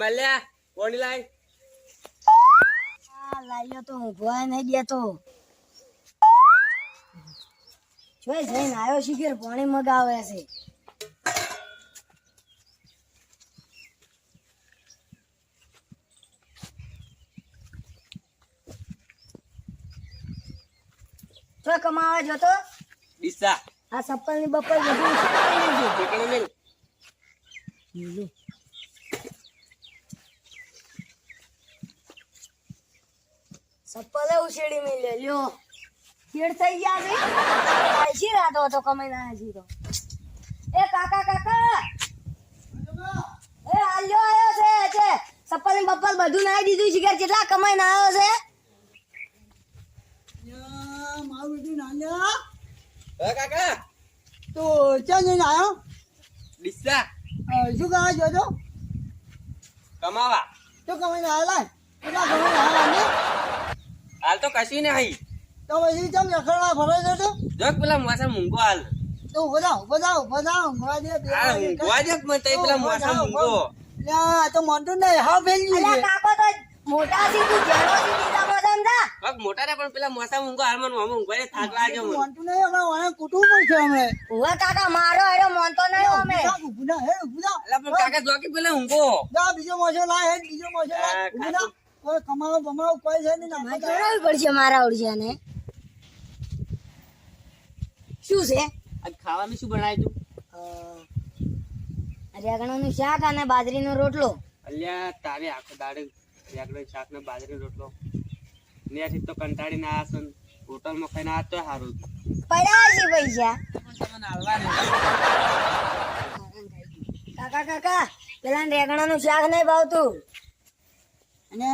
મલ્યા કોણ લાય લાયો તો ઊંઘવા નહીં દેતો. જોઈ જઈને આવ્યો શિખર પાણી મગાવે છે. તો કમાવા જતો ડીસા આ સપ્પલ ની બપ્પલ બધું ઠેકાણે મેલ સપ્પલ ઉછેડી મેં લે લ્યો કેડ થઈ ગયા છે. આશી રાતો હતો કમાઈને આવ્યા છી તો. એ કાકા કાકા એ આલ્યો આવ્યો છે સપ્પલ ની બપ્પલ બધું નાઈ દીધું શિખર કેટલા કમાઈને આવ્યો છે. મારું બેટું નાલ્યા હે કાકા તો ક્યાં જઈને આવ્યો? ડીસા શું કરવા ગયો તો? કમાવા શું કમાઈને આવેલા? કેટલા કમાઈને આવેલા? હાલ તો કશી નહીં તો પછી કેમ રખડવા ફરે છે તો? જોક પેલા મોસા મૂંગો હાલ તો બતાવ ઊંઘવા દે. હા ઊંઘવા જ મત પેલા મોસા મૂંગો લ્યા તો મોટું નહીં હાવ ફેલ ગયું અલ્યા છે. કાકો તો મોટા સીધું જેનો સીધી સમજમ તા. પગ મોટા ને પણ પેલા મોસા મૂંગો હાલ મને મામા ઊંઘવા થાક લાગ્યો મને મોટું નહીં હમણાં વાળા કૂટવું પડશે હમણાં. ઓવે કાકા મારો એરો મોનતો નહીં અમે. ઊભું થા, હે ઊભું થા. અલા પણ કાકા જોકી પેલા ઊંઘો જા બીજો મોજો લાય, હે બીજો મોજો લાય. હા, ઊભું થા. કોઈ કમાવો કોઈ છે નહીં. નાખો તો. ચડાવવી પડશે મારા ઓળિયાને. શું છે? આજ ખાવાનું શું બનાવ્યું રેગણાનું શાક અને બાજરીનો રોટલો. અલ્યા તારે આખો દાડે રેગડો શાક ને બાજરી રોટલો ત્યાંથી તો કંટાળીને આ છે હોટલમાં ખાઈને આ તો સારું પડ્યા છે પૈસા. તમને હાલવા કાકા કાકા પેલા રેગણાનું શાક નહીં ભાવતું. અને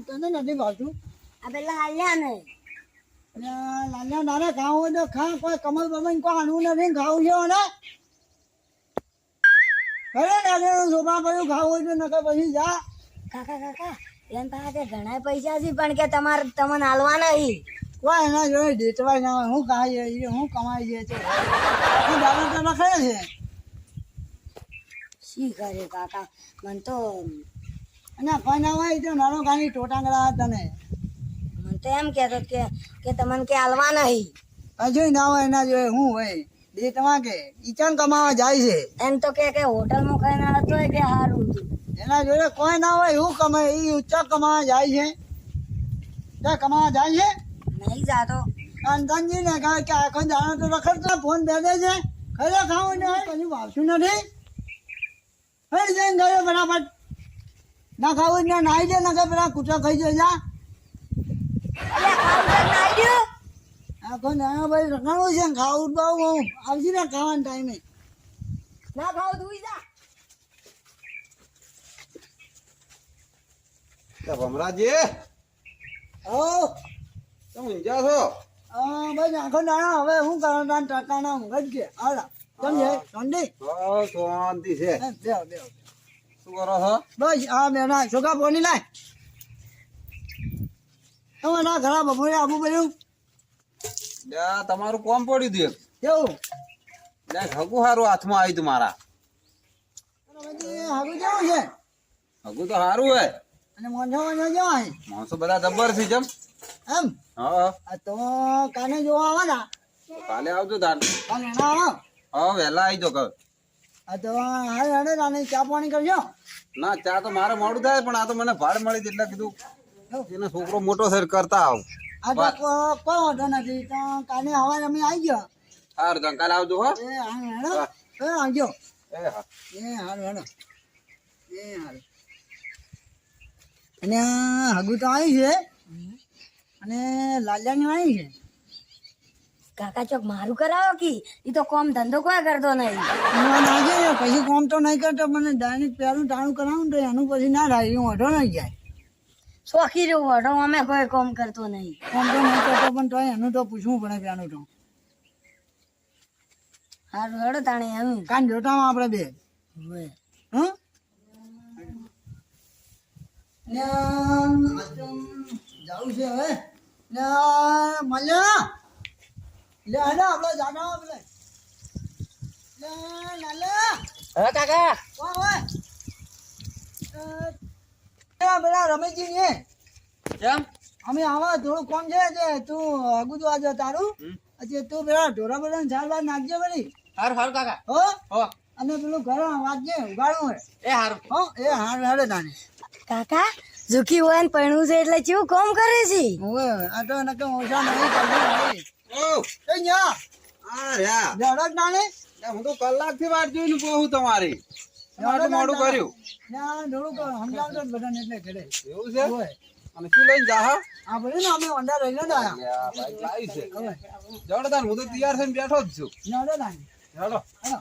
તને નથી ભાવતું? આ પેલા હાલ્યા ને અને લાલ્યા નાના ખાવું હોય તો ખા. કોઈ કમર બમન કોઈ આનું નથી ખાવું છે ને. ખરે લાલ્યાનું સોફા પડ્યું ખાવું હોય તો નકર પછી જા. કાકા કાકા એમ પાસે ઘણા પૈસા છે પણ કે તમારે તમને હાલવા નહીં. કોઈ એના જોડે દેતવાય ના હોય. હું ખાઈ છે હું કમાઈ છે હું દાદા તો રખડે છે. શી કરે કાકા મને તો અને કોઈ ના હોય તો નાનો ખાની ટોટાંગડા તને એમ કહેતો કે તમને કે હાલવા નહીં. હજુ ના હોય એના જોડે હું હોય દેતવા કે ઈચન કમાવા જાય છે. એમ તો કે હોટલમાં ખાઈને આવતો હોય કે સારું હતું. એના જોડે કોઈ ના હોય હું કમાય એ ઊંચા કમાવા જાય છે. ત્યાં કમાવા જાય છે. નહીં જાતો કાંતાનજી ને કહે કે આખો દાણો તો રખડતા ફોન બેસે છે. ખરે ખાવું ને પછી વાવતું નથી. હે જઈને ગયો બરાબર ના ખાવું ને નાઈ દે ના પેલા કૂતરા ખાઈ જાય જા. અલ્યા ખાવું છે નાઈ દ્યો. આખો દાણો ભાઈ રખડવું છે ને ખાવું બહુ હું આવશે ને ખાવાના ટાઈમે. ના ખાવું તું જા. ભમરાજી હો તમે ઊંઝા છો? ભાઈ આખો દાણો હવે શું કરો તાન ટટાણા ઊંઘ જ કે આવડા સમજે ઠંડી. શાંતિ છે. બેહો બેહો શું કરો છો? બસ આ બેઠા છોકરા પોની લાય. તમારા ઘરા બપોરે આવું પડ્યું લ્યા, તમારું કોમ પડ્યું હતું એક. કેવું? લ્યા, હગું સારું હાથમાં આવ્યું તું મારા. હાગું કેવું છે? હગું તો સારું હે. અને મોંઝો કેવા છે? માણસો બધા જબર છે જેમ. એમ હા આ તો કાને જોવા આવવાના તો કાલે આવજો તાર. કાલે ના આવો. હા વહેલા આવી જો કર. આ તો હારે હારે રાને ચા પાણી કરજો. ના ચા તો મારે મોડું થાય પણ આ તો મને ભાડ મળી હતી એટલે કીધું એનો છોકરો મોટો છે કરતા આવ. આ તો કોઈ વાંધો નથી તો કાલે હવારે અમે આવી ગયો. સારું તો કાલે આવજો હો. એ હા હેડો એ આવજો. એ હા એ હારું હેડો એ હારું. અને હગું તો આવી છે અને લાલિયાની આવી છે. કાકા ચોક મારું કરાવો કી ઈ તો કોમ ધંધો કોઈ કરતો નહીં. નાખે ને પછી કોમ તો નહીં કરતો મને દૈનિક પહેલું ટાણું કરાવું તો એનું પછી ના થાય હું ઓઢો નહીં જાય. શોખી રહ્યું હટો અમે કોઈ કોમ કરતો નહીં. કોમ તો નહીં કરતો પણ તો એનું તો પૂછવું પડે પેલું તો. સારું હેડો તાણે એમ કાન જોતા આપણે બે હોય. હં ને જવું છે હવે ને મળ્યા લે હેડો આપણે જાના આપણે લે નાલે હા કાકા ઓય ઓય પેલા રમેશજી ને કેમ અમે આવા થોડું કોમ છે તે તું આગું તો આજે તારું પછી તું પેલા ઢોરા બધા ચાર વાર નાખજે વળી હારું કાકા હો હો અને પેલું ઘર વાંચજે ઉગાડવું હે એ હારું હો એ હાર હાડે તાને કાકા ઝુકી હોય ને પરણું છે એટલે કેવું કામ કરે છે હવે આ તો નકે ઓછા નહીં કરવું નહીં ઓ એ ન્યા આ રહ્યા જડક નાને હું તો કલાકથી વાટ જોઈને બહુ તમારી તમારે મોડું કર્યું ના થોડુંક સમજાવતો જ બધાને એટલે ઘરે એવું છે હોય અને શું લઈને જા હા આ બધું ને અમે અંડા રહીને જ આયા બાઈક લાવી છે હવે જડો તાન હું તો તૈયાર થઈને બેઠો જ છું જડે નાને ચાલો હાલો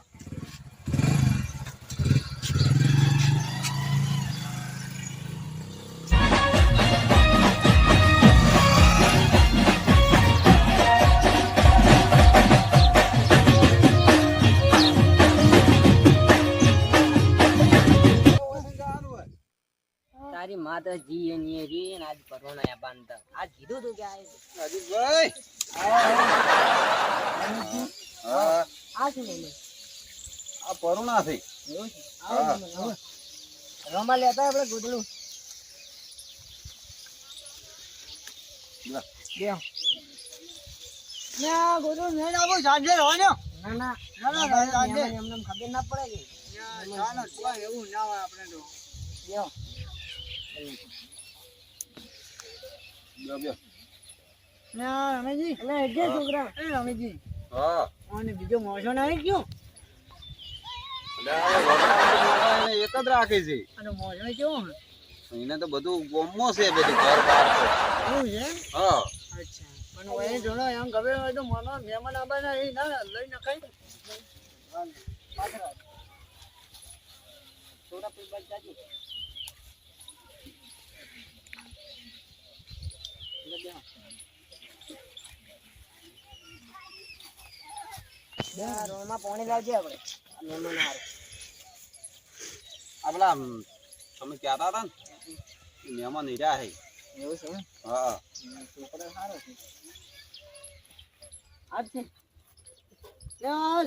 તારી માતા જી એની રી ને આજ પરવાના આ બાંધતા આજ કીધું તું કે આ અજીતભાઈ હા આ શું લઈ લે આ પરુણા થઈ રમા લેતા આપણે ગોદડું ના ગોદડું મેં આવો સાંજે રહો ને ના ના ના ના સાંજે એમને ખબર ના પડે કે ચાલો કોઈ એવું ના હોય આપણે તો લ્યો ના રમેશજી એટલે એટલે છોકરા એ રમેશજી હા અને બીજો મોસો ના ગયો એને એક જ રાખે છે અને મોસો કેવો એને તો બધું ગોમો છે બધું ઘર બહાર તો. એવું છે હા અચ્છા પણ હવે જોડો એમ ખબર હોય તો મને મહેમાન આવવાના એ ના લઈ નખાય થોડા પી બાદ જાજે રોમાં પાણી લાવજે આપણે મહેમાન હારું આ પેલા તમે કહેતા હતા ને એ મહેમાન હીરા છે એવું છે હા છોકરો સારો છે આજ છે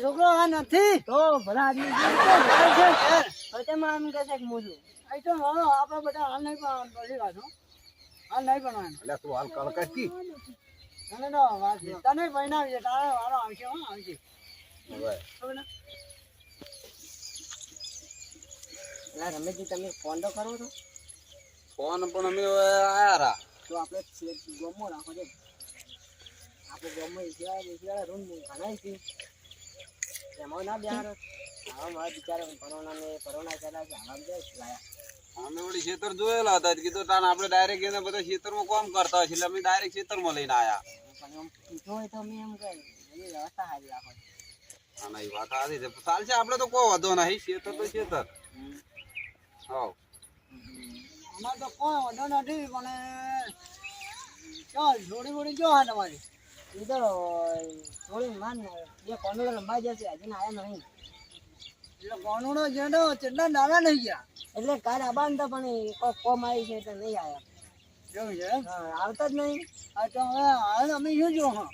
છોકરો આ નથી તો ભલા આદમી છે હવે તેમાં આમ કહે છે કે મોજું અહીં તો આપણે બધા હાલ નહીં પણ પછી કાઢો હાલ નહીં પણ એટલે તું હાલ કળકટ કી તને તો વાત છે તને બનાવી છે તારે વાળો આવશે હો આવશે હવે ખબર ને એટલે રમેશજી તમે ફોન તો કરો તો ફોન પણ અમે હવે આયા રા તો આપણે ગમો રાખો છે આપણે ગમો એસીવાળા રૂમ ઘણા છે એમાં ના બિહાર આવા મારા બિચારા પરોણા ચાલ્યા છે આવા જ લાયા અમે વળી ખેતર જોયેલા હતા કીધું તાન આપણે ડાયરેક્ટ એને બધા ખેતરમાં કામ કરતા હોય છે એટલે અમે ડાયરેક્ટ ખેતરમાં લઈને આયા પણ એમ કીધું હોય તો અમે એમ કહે એની વ્યવસ્થા સારી રાખો અને એ વાત સારી છે ચાલશે આપણે તો કોઈ વાંધો નહીં ખેતર તો ખેતર હા અમારે તો કોઈ વાંધો નથી પણ ચાલ જોડી બોડી જો હા તમારી એ તો થોડી માન બે કોનોડો લંબાઈ જશે હજી આવ્યા નહીં એટલે કોનુડો છે તો કેટલા દાડા નહીં ગયા એટલે કાલ આબાન તો પણ કોઈ કોમ આવી છે એટલે નહીં આવ્યા એવું છે હા, આવતા જ નહીં આ તો હવે હાલ અમે શું જો હા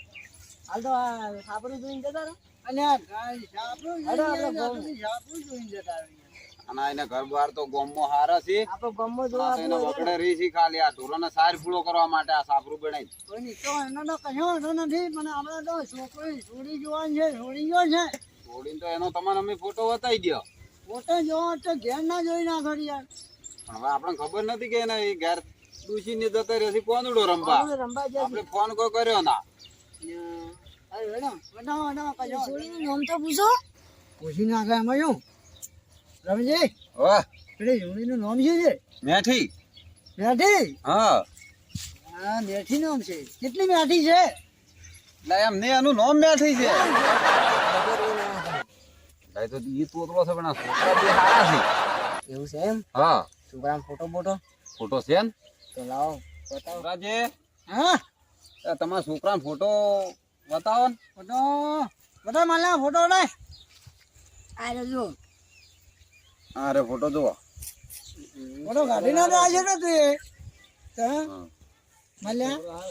હાલ તો આ સાપડું જોઈને જતા રહો અને આ ગાય સાપરું હેડો આપણે સાપરું જોઈને જતા રહીએ અને એને ઘર બહાર તો ગોમમાં હારા છે આપણો ગમો જોવા એને વગડે રહી છે ખાલી આ ઢોરોને સાર પૂળો કરવા માટે આ સાપરું બનાવી કોઈની તો એનો તો કશો વાંધો નથી પણ આપણે તો છોકરી છોડી જોવાની છે છોડી ગયો છે છોડીને તો એનો તમને અમે ફોટો બતાવી દો પોતે જોવો તો ઘેર ના જોઈ નાખો યાર પણ હવે આપણને ખબર નથી કે એને એ ઘેર ડૂસી ને જતા રહે છે કોનુડો રમવા રંબા જશે આપણે ફોન કોઈ કર્યો ના અરે હેડો બનાવો બનાવો કશો છોડીનું નામ તો પૂછો પૂછી નાખે એમાં શું રમજી હા પેલી જોડીનું નામ શું છે મેઠી મેઠી હા હા મેઠી નામ છે કેટલી મેઠી છે એટલે એમ ને એનું નામ મેઠી છે ભાઈ તો ઈ તોતરો છે પણ આ છોકરા બે હારા છે એવું છે એમ હા છોકરાનો ફોટો બોટો ફોટો છે ને તો લાવો બતાવો છોકરાજે હા તમારા છોકરાનો ફોટો બતાવો ને ફોટો બધા માલા ફોટો લે આ જો હા રે ફોટો જુઓ ફોટો કાઢી ના તો આજે તો તું હા. મળ્યા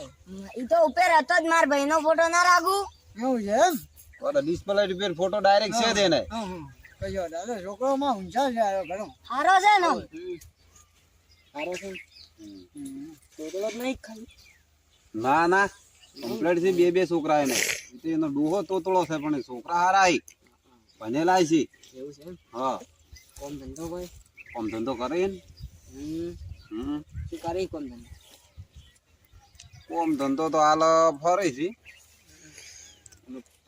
ઈ તો ઉપર હતો જ માર ભાઈનો ફોટો ના રાખું એવું છે એમ ઓલો ડિસ્પ્લે રિપેર ફોટો ડાયરેક્ટ છે દેને હા હા કયો દાદા છોકરો માં ઊંચા છે આવ્યો ઘણો હારો છે ને સારો છે ને? તોતળો જ નહીં ખાલી ના ના કમ્પ્લેટ છે. બે છોકરા એને એનો ડોહો તોતળો છે પણ એ છોકરા હારા આઈ ભણેલા છે. એવું છે એમ? હા કોમ ધંધો કોઈ કામ ધંધો કરે ને. શું કરે કોમ ધંધો? કામ ધંધો તો હાલ ફરે છે.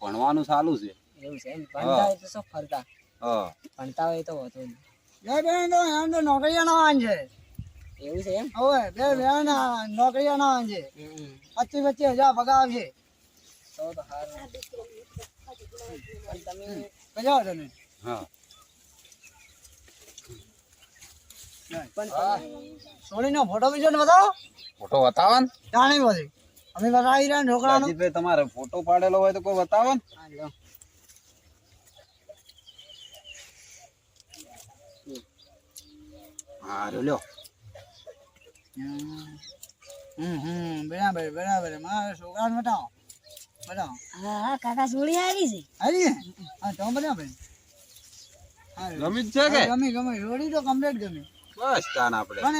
ભણવાનું ચાલુ છે. એવું છે એમ? ભણતા હોય તો શું ફરતા? હા ભણતા હોય તો વાંધો નહીં. બે બેન તો એમ તો નોકરીયાના વાન છે. એવું છે એમ? હવે બે બેન નોકરીયાના વાન છે. 25,000 પગાર આવશે. તો સારું. પણ તમે કજા તને હા સોડીનો ફોટો બીજો ને બતાવો. ફોટો બતાવો ને. જાણી પછી અમે બતાવી રહ્યા છોકરાનો. અજીતભાઈ તમારે ફોટો પાડેલો હોય તો કોઈ બતાવો ને. હા લ્યો. હા લ્યો. બરાબર બરાબર મારા છોકરાને બતાવો બતાવો. હા હા કાકા સોળી આવી છે. હારી હા તો બરાબર. ગમી જ છે કે ગમી ગમી રોડી તો કમ્પ્લીટ ગમી. બસ તાન આપણે પણ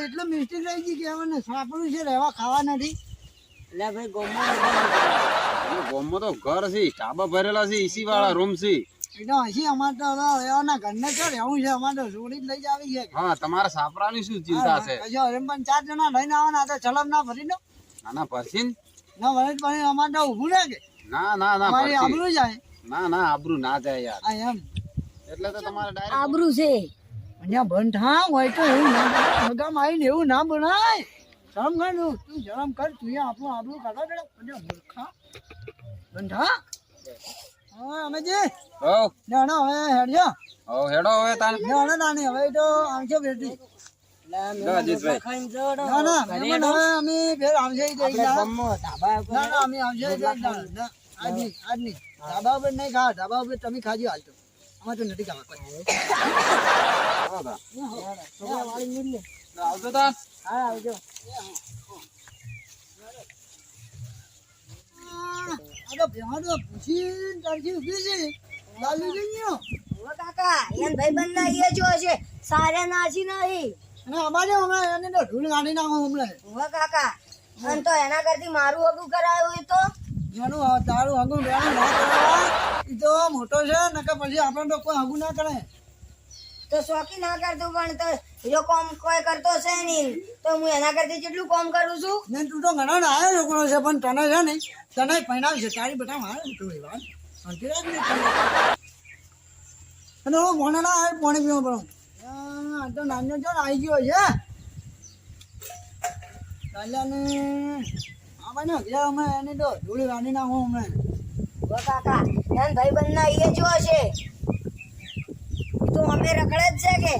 એટલું મિસ્ટેક રહી ગઈ કે હવે સાપડું છે રહેવા ખાવા નથી. એટલે ભાઈ ગોમમાં તો ઘર છે, ટાબા ભરેલા છે, એસી વાળા રૂમ છે. એટલે હજી અમારે તો રહેવાના ઘરને છે રહેવું છે. અમારે તો રોડી જ લઈ જ આવી છે. હા તમારા સાપરાની શું ચિંતા છે? કશો એમ પણ 4 જણા લઈને આવવાના તો ચલમ ના ભરી દો. નાના પરસીન ના ભરે પછી અમારે તો ઊભું રહે કે ના ના ના અમારી પરસી. આબરૂ જાય. ના ના આબરૂ ના જાય યાર. આ એમ એટલે તો તમારે ડાયરેક્ટ આબરૂ છે. અહીંયા બંધા હોય તો એવું ના હગામાં આવીને એવું ના બનાય. શરમ કર તું શરમ કર. તું આપણું આબરૂ કાઢો દે. મૂર્ખા બંધા. હા અમે જે હો ના હવે હેડજો. હો હેડો હવે તાન. ના નાની હવે તો આવશે બેટી. ખાઈને જોડો. ના ના મહેમાન હવે અમે ફેર આવશે ઈ જઈ ના ગમો ધાબા ઉપર ના અમે આવશે ઈ જઈ ના આજની ધાબા ઉપર નહીં ખા. ધાબા ઉપર તમે ખાજો હાલ તો. અમારે તો નથી ખાવા કોઈ. છોકરા વાળી મિલ લે. આવજો તાન. હા આવજો. આ તો બેહાડો પૂછીને તારથી ઊભી છે. લાલુ જઈ ગયો. હવે કાકા એન ભાઈબંધ ના એ જો છે સારે નાસી નહીં. અને અમારે હમણાં એને તો ધૂળ કાઢી નાખો હમણાં. હવે કાકા અને તો એના કરતી મારું હગું કરાયું હોય તો એનું તારું હગું બેનું ના કરાય. ઈ તો મોટો છે નકર પછી આપણે તો કોઈ હગું ના કરે. તો શોખી ના કરતું પણ તો જો કોમ કોઈ કરતો છે નહીં તો હું એના કરતી જેટલું કોમ કરું છું. ને તું તો ઘણા નાયો છોકરો છે પણ તને છે ને તને પહેરાવશે. તારી બેટા મારે તું એ વાત શાંતિ રાખ ને. અને હું ભણે ના આવે પાણી પીવા પડો. આ તો નાનો જો ને આવી ગયો છે. ચાલ્યા ને હા ભાઈ ને ગયા હમણાં એને તો ધૂળ કાઢી નાખો હમણાં. હવે કાકા એન ભાઈબંધ ના એ જો છે તો અમે રખડે જ છે કે